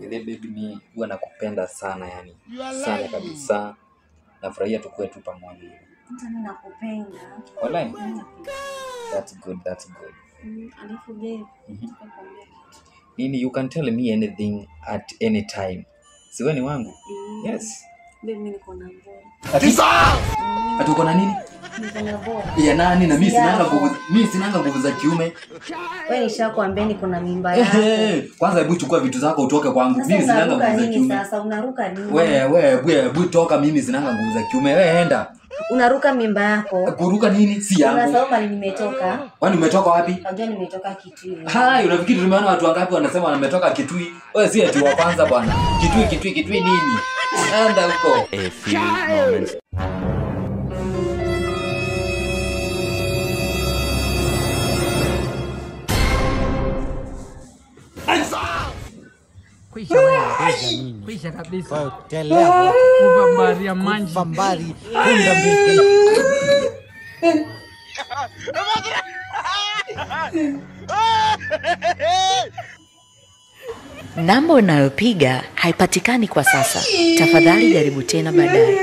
Vile baby mimi huwa nakupenda sana yani. Sana kabisa. Nafurahia tukue tu pamoja. Mimi nakupenda. Wallahi. That's good. Alafu babe. Nini, you can tell me anything at any time. Si wewe ni wangu? Yes. Babe mimi niko na boy. Ati uko na nini? Niko na boy. Ya nani? Na mimi sinanga nguvu za kiume. Wewe nishakwambia niko na mimba yako. Kwanza hebu chukua vitu zako utoke kwangu. Mimi sinanga nguvu za kiume. Sasa unaruka nini? Wewe toka, mimi sinanga nguvu za kiume. Wewe enda. Unaruka mimba yako. Kuruka nini? Si yangu. Unasahau mali nimetoka. Kwani umetoka wapi? Unajua nimetoka Kitui. Hai, unafikiri tumeona watu wangapi wanasema wametoka Kitui? Wewe si eti wa kwanza bwana. Kitui nini? Enda huko. A few moments. Kwisha kabisa. Telea Kuvambaria manji. Vambari punda mbili. Namba unayopiga haipatikani kwa sasa. Tafadhali jaribu tena baadaye.